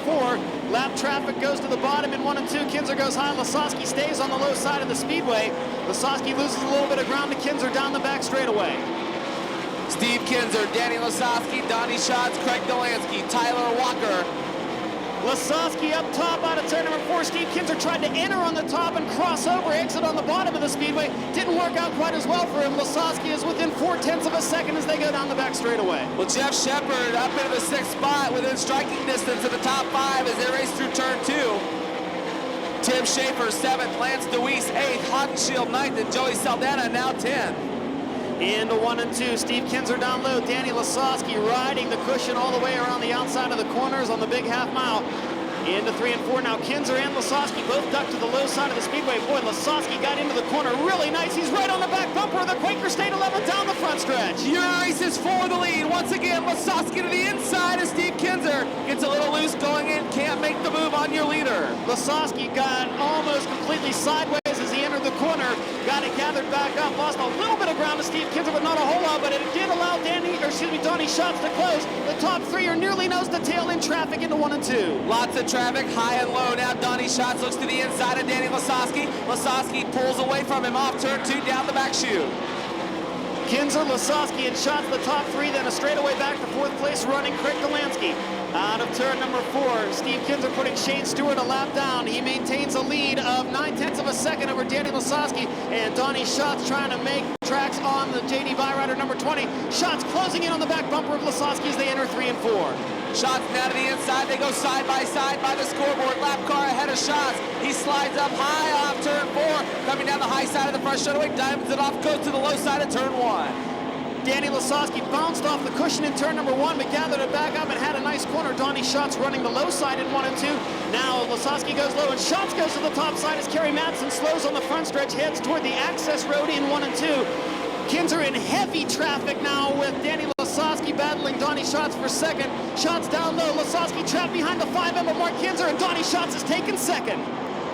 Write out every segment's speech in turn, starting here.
4. Lap traffic goes to the bottom in 1 and 2. Kinzer goes high. Lasowski stays on the low side of the speedway. Lasowski loses a little bit of ground to Kinzer down the back straightaway. Steve Kinzer, Danny Lasowski, Donnie Schatz, Craig Delansky, Tyler Walker. Lasowski up top out of turn number 4. Steve Kinzer tried to enter on the top and cross over, exit on the bottom of the speedway. Didn't work out quite as well for him. Lasowski is within 0.4 of a second as they go down the back straightaway. Well, Jeff Shepard up into the 6th spot within striking distance of the top 5 as they race through turn 2. Tim Schaefer 7th, Lance DeWeese 8th, Haudenschild 9th, and Joey Saldana now 10th. Into 1 and 2, Steve Kinzer down low, Danny Lasowski riding the cushion all the way around the outside of the corners on the big half mile. Into 3 and 4 now, Kinzer and Lasowski both ducked to the low side of the speedway. Boy, Lasowski got into the corner really nice. He's right on the back bumper of the Quaker State 11 down the front stretch. Your races for the lead. Once again, Lasowski to the inside as Steve Kinzer gets a little loose going in, can't make the move on your leader. Lasowski got almost completely sideways as he entered the corner, got it gathered back up, lost a little bit of ground to Steve Kinzer, but not a whole lot, but it did allow Donnie Schatz to close. The top 3 are nearly nose to tail in traffic into 1 and 2. Lots of traffic, high and low. Now Donnie Schatz looks to the inside of Danny Lasowski. Lasowski pulls away from him off turn 2 down the back chute. Kinzer, Lasowski, and Schatz the top 3, then a straightaway back to 4th place running Craig Delansky. Out of turn number 4, Steve Kinzer putting Shane Stewart a lap down. He maintains a lead of 0.9 of a second over Danny Lasowski, and Donnie Schatz trying to make tracks on the JD Byrider number 20. Schatz closing in on the back bumper of Lasowski as they enter 3 and 4. Schatz now to the inside. They go side by the scoreboard. Lap car ahead of Schatz. He slides up high off turn 4. Coming down the high side of the front straightaway. Diamonds it off. Goes to the low side of turn 1. Danny Lasowski bounced off the cushion in turn number 1, but gathered it back up and had a nice corner. Donnie Schatz running the low side in 1 and 2. Now Lasowski goes low and Schatz goes to the top side as Kerry Madsen slows on the front stretch, heads toward the access road in 1 and 2. Kinzer in heavy traffic now with Danny Lasowski battling Donnie Schatz for second. Schatz down low, Lasowski trapped behind the 5 emblem mark Kinzer, and Donnie Schatz is taken second.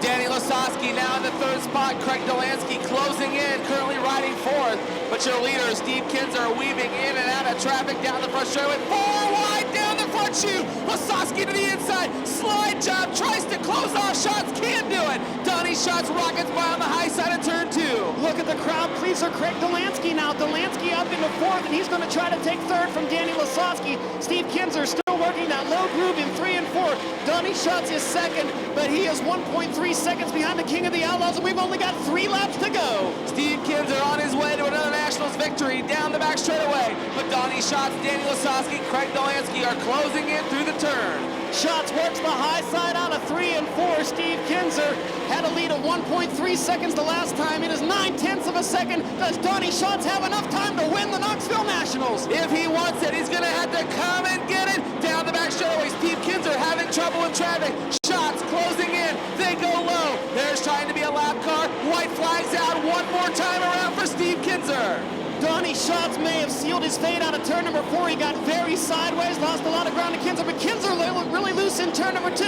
Danny Lasowski now in the 3rd spot. Craig Delansky closing in, currently riding 4th. But your leader, Steve Kinzer, weaving in and out of traffic down the front straightaway. 4 wide down the front chute. Lasowski to the inside. Slide job, tries to close off Schatz, can't do it. Donnie Schatz rockets by on the high side of turn 2. Look at the crowd pleaser, Craig Delansky now. Delansky up into 4th, and he's going to try to take 3rd from Danny Lasowski. Steve Kinzer still working that low groove in 3 and 4. Donnie Schatz is second, but he is 1.3 seconds behind the King of the Outlaws, and we've only got 3 laps to go. Steve Kinzer on his way to another Nationals victory down the back straightaway. But Donnie Schatz, Danny Lasowski, Craig Delansky are closing in through the turn. Schatz works the high side out of 3 and 4. Steve Kinzer had a lead of 1.3 seconds the last time. It is 0.9 of a second. Does Donnie Schatz have enough time to win the Knoxville Nationals? If he wants it, he's going to have to come and get it. Down the back straightaway, Steve Kinzer having trouble in traffic. Schatz closing in. They go low. There's trying to be a lap car. White flags out one more time around for Steve Kinzer. Donnie Schatz may have sealed his fate out of turn number 4. He got very sideways, lost a lot of ground to Kinzer, but Kinzer really loose in turn number 2.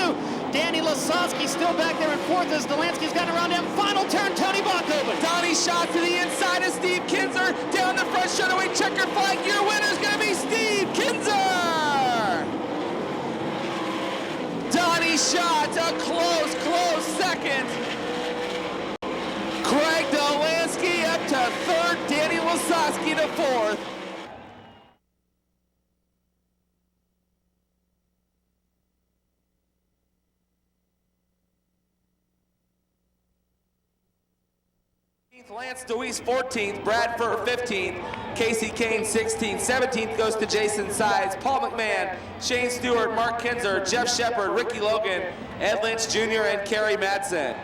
Danny Lasowski still back there in 4th as Delansky's gotten around him. Final turn, Tony Bockoven. Donnie Schatz to the inside of Steve Kinzer. Down the front straightaway, checker flag. Your winner's going to be Steve Kinzer. Donnie Schatz, a close second. Craig Delansky up to 3rd, Danny Lasowski to 4th. Lance DeWeese 14th, Brad Furr 15th, Casey Kane 16th, 17th goes to Jason Sides, Paul McMahon, Shane Stewart, Mark Kinzer, Jeff Shepard, Ricky Logan, Ed Lynch Jr., and Kerry Madsen.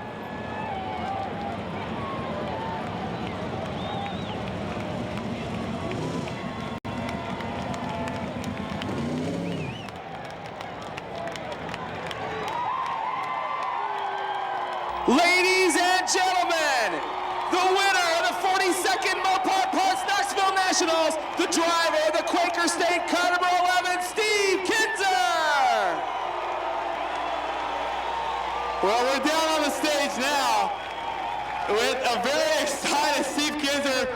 Ladies and gentlemen, the winner of the 42nd Mopar Parts Knoxville Nationals, the driver of the Quaker State car number 11, Steve Kinzer. Well, we're down on the stage now with a very excited Steve Kinzer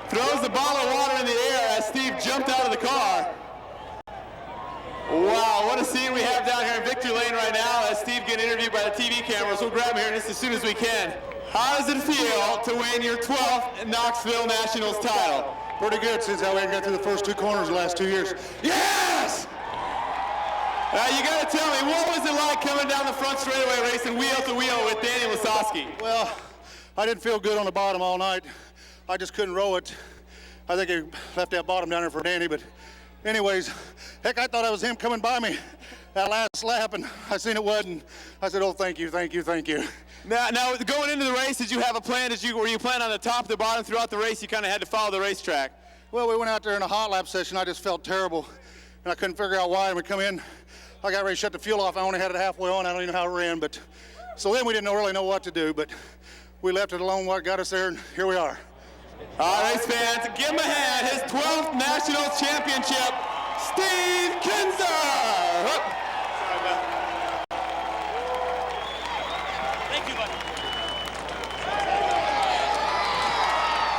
throws the bottle of water in the air as Steve jumped out of the car. Wow, what a scene we have down here in Victory Lane right now as Steve getting interviewed by the TV cameras. We'll grab him here just as soon as we can. How does it feel to win your 12th Knoxville Nationals title? Pretty good since I got through the first 2 corners the last 2 years. Yes! Now you got to tell me, what was it like coming down the front straightaway racing wheel to wheel with Danny Lasoski? Well, I didn't feel good on the bottom all night. I just couldn't row it. I think I left that bottom down there for Danny, but anyways, heck, I thought it was him coming by me that last lap, and I seen it wasn't. I said, oh, thank you, thank you, thank you. Now, going into the race, did you have a plan? Were you planning on the top, the bottom throughout the race? You kind of had to follow the racetrack. Well, we went out there in a hot lap session. I just felt terrible, and I couldn't figure out why. And we come in, I got ready to shut the fuel off. I only had it halfway on. I don't even know how it ran, but so then we didn't really know what to do, but we left it alone. What got us there, and here we are. All right, race fans, give him a hand. His 12th National Championship, Steve Kinzer. Thank you, buddy.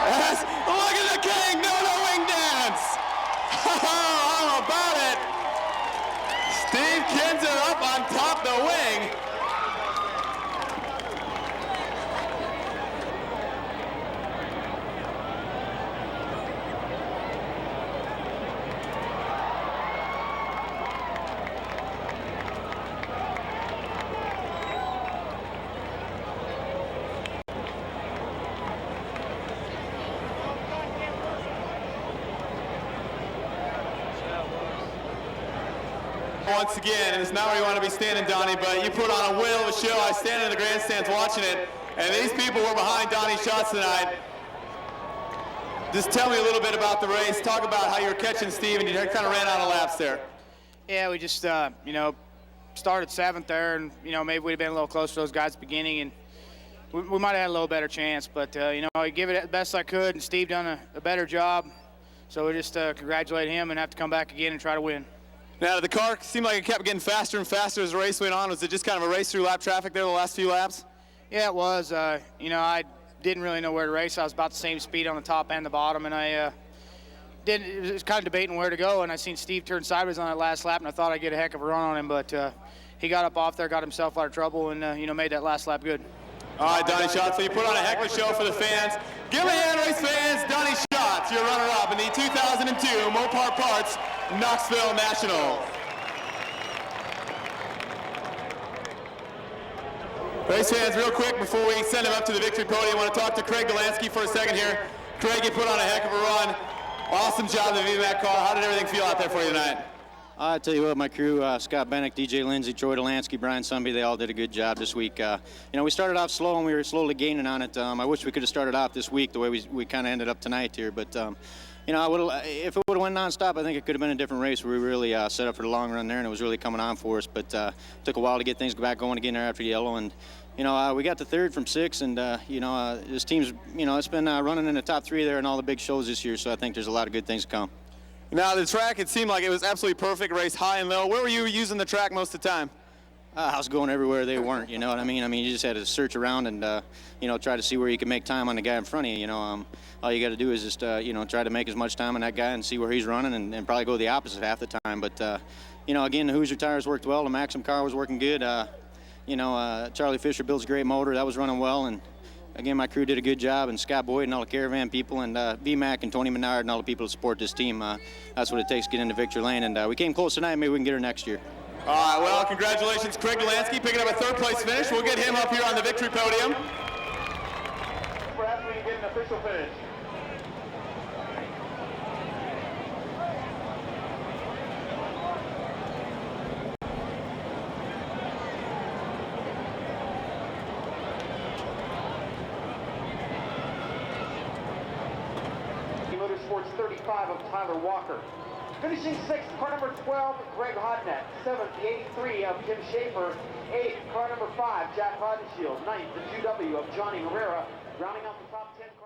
Yes, look at the king, no wing dance. How about it? Steve Kinzer up on top the wing. Once again, and it's not where you want to be standing, Donnie, but you put on a whale of a show. I stand in the grandstands watching it, and these people were behind Donnie's shots tonight. Just tell me a little bit about the race. Talk about how you were catching Steve, and you kind of ran out of laps there. Yeah, we just, started 7th there, and, maybe we'd have been a little closer to those guys at the beginning, and we might have had a little better chance. But, I give it the best I could, and Steve done a better job. So we just congratulate him and have to come back again and try to win. Now, the car seemed like it kept getting faster and faster as the race went on. Was it just kind of a race through lap traffic there the last few laps? Yeah, it was. I didn't really know where to race. I was about the same speed on the top and the bottom, and I was kind of debating where to go, and I seen Steve turn sideways on that last lap, and I thought I'd get a heck of a run on him, but he got up off there, got himself out of trouble, and, made that last lap good. All right, Donnie Schatz, so you put on a heck of a show for the fans. Give a hand, race fans. Donnie Schatz, your runner-up in the 2002 Mopar Parts Knoxville National. Race fans, real quick, before we send him up to the victory podium, I want to talk to Craig Delansky for a second here. Craig, you put on a heck of a run. Awesome job in the VMAC car. How did everything feel out there for you tonight? I tell you what, my crew, Scott Bennick, DJ Lindsay, Troy Delansky, Brian Sumby, they all did a good job this week. We started off slow and we were slowly gaining on it. I wish we could have started off this week the way we kind of ended up tonight here. But, if it would have went nonstop, I think it could have been a different race. We really set up for the long run there, and it was really coming on for us. But took a while to get things back going again there after yellow. And, we got to 3rd from 6, and, this team's, it's been running in the top 3 there in all the big shows this year. So I think there's a lot of good things to come. Now, the track, it seemed like it was absolutely perfect race, high and low. Where were you using the track most of the time? I was going everywhere they weren't, you know what I mean? You just had to search around and, try to see where you can make time on the guy in front of you, all you got to do is just, try to make as much time on that guy and see where he's running and probably go the opposite half the time. But, again, the Hoosier tires worked well. The Maxim car was working good. Charlie Fisher builds a great motor. That was running well. And, again, my crew did a good job, and Scott Boyd and all the Caravan people and VMAC and Tony Menard and all the people that support this team. That's what it takes to get into victory lane. And we came close tonight. Maybe we can get her next year. All right, well, congratulations, Craig Delansky, picking up a 3rd place finish. We'll get him up here on the victory podium. Perhaps we can get an official finish. Motorsports 35 of Tyler Walker. Finishing 6th, car number 12, Greg Hodnett. 7th, the 83 of Tim Schaefer. 8th, car number 5, Jack Hodenshield. 9th, the 2W of Johnny Herrera. Rounding out the top 10 cars.